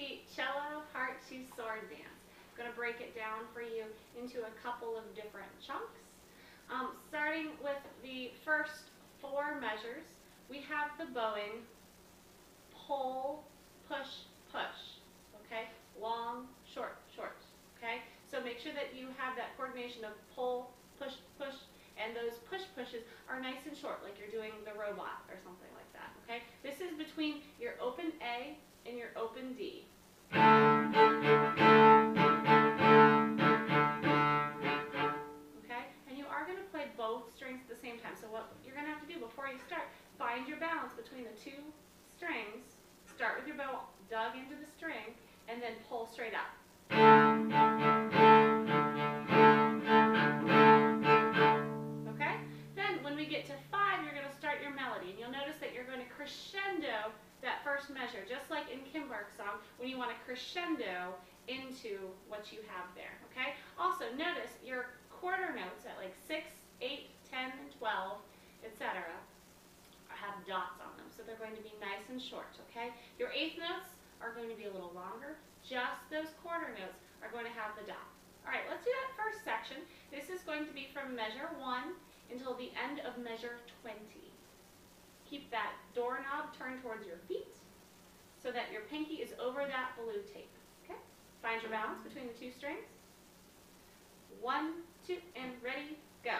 the cello heart to sword dance. I'm going to break it down for you into a couple of different chunks. Starting with the first 4 measures, we have the bowing, pull, push, push, okay? Long, short, short, okay? So make sure that you have that coordination of pull, push, push, and those push pushes are nice and short, like you're doing the robot or something like that, okay? This is between your open A and your open D. Okay? And you are going to play both strings at the same time. So what you're going to have to do before you start, find your balance between the 2 strings, start with your bow dug into the string, and then pull straight up. Okay? Then when we get to 5, you're going to start your melody. And you'll notice that you're going to crescendo that first measure, just like in Kim Burke's song, when you want to crescendo into what you have there. Okay? Also, notice your quarter notes at like 6, 8, 10, and 12, etc. have dots on them. So they're going to be nice and short. Okay? Your 8th notes are going to be a little longer. Just those quarter notes are going to have the dot. All right, let's do that first section. This is going to be from measure 1 until the end of measure 20. Keep that doorknob turned towards your feet so that your pinky is over that blue tape. Okay? Find your balance between the 2 strings. 1, 2, and ready, go.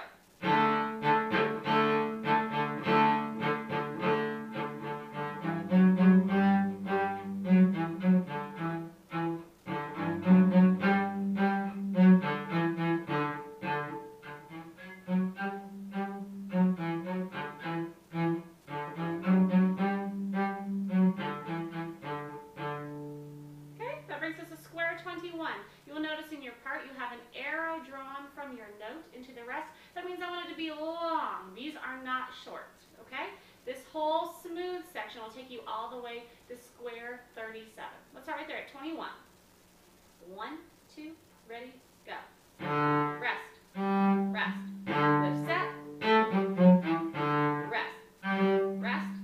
You will notice in your part you have an arrow drawn from your note into the rest. That means I want it to be long. These are not short, okay? This whole smooth section will take you all the way to square 37. Let's start right there at 21. 1, 2, ready, go. Rest, rest, lift set, rest, rest.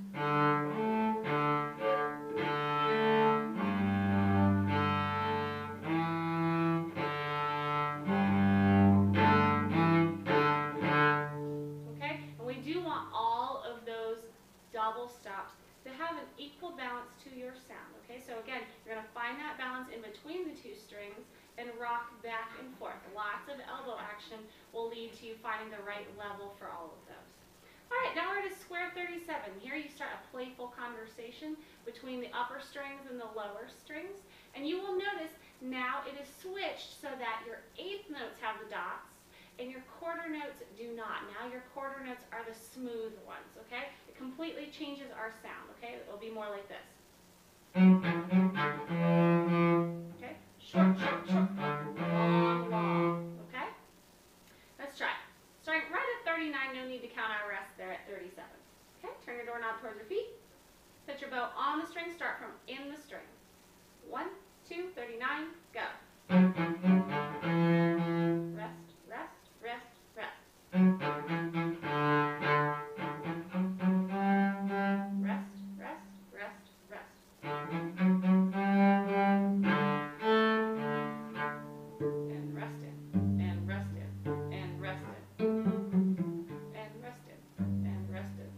Double stops to have an equal balance to your sound. Okay, so again, you're going to find that balance in between the 2 strings and rock back and forth. Lots of elbow action will lead to you finding the right level for all of those. All right, now we're at square 37. Here you start a playful conversation between the upper strings and the lower strings, and you will notice now it is switched so that your 8th notes have the dots and your quarter notes do not. Now your quarter notes are the smooth ones, okay? It completely changes our sound, okay? It will be more like this. Okay? Short, short, short, long, long, okay? Let's try it. Starting right at 39, no need to count our rest there at 37. Okay? Turn your doorknob towards your feet. Set your bow on the string, start from in the string. 1, 2, 39, go. Rest, rest. Rest, rest. Rest, rest, rest, rest. And rest in, and rest in, and rest in, and rest in, and rest in.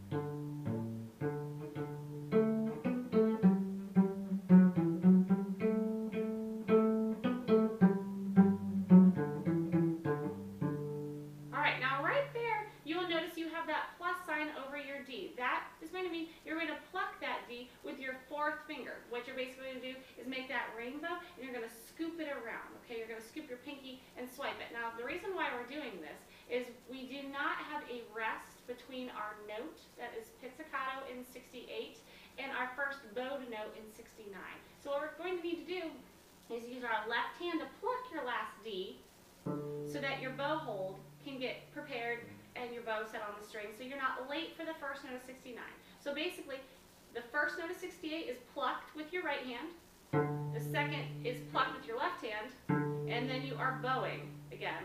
That is going to mean you're going to pluck that D with your 4th finger. What you're basically going to do is make that rainbow, and you're going to scoop it around. Okay, you're going to scoop your pinky and swipe it. Now, the reason why we're doing this is we do not have a rest between our note, that is pizzicato in 68, and our first bowed note in 69. So what we're going to need to do is use our left hand to pluck your last D so that your bow hold can get prepared and your bow set on the string, so you're not late for the first note of 69. So basically, the first note of 68 is plucked with your right hand, the second is plucked with your left hand, and then you are bowing again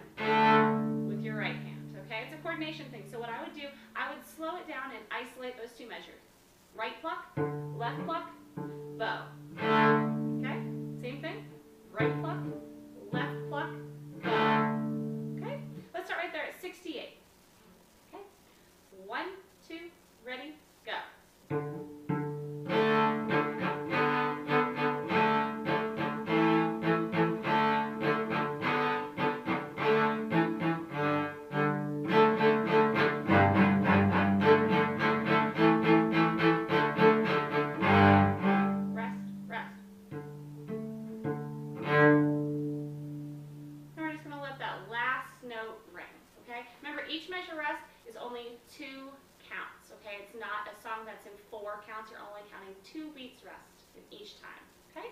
with your right hand, okay? It's a coordination thing, so what I would do, I would slow it down and isolate those 2 measures. Right pluck, left pluck, bow, okay? right pluck, left pluck, go. Okay? Let's start right there at 68. Okay? 1, 2, ready, go. Remember, each measure rest is only 2 counts, okay? It's not a song that's in 4 counts. You're only counting 2 beats rest in each time, okay?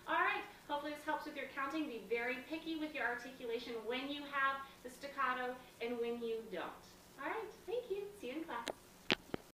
All right, hopefully this helps with your counting. Be very picky with your articulation when you have the staccato and when you don't. All right, thank you. See you in class.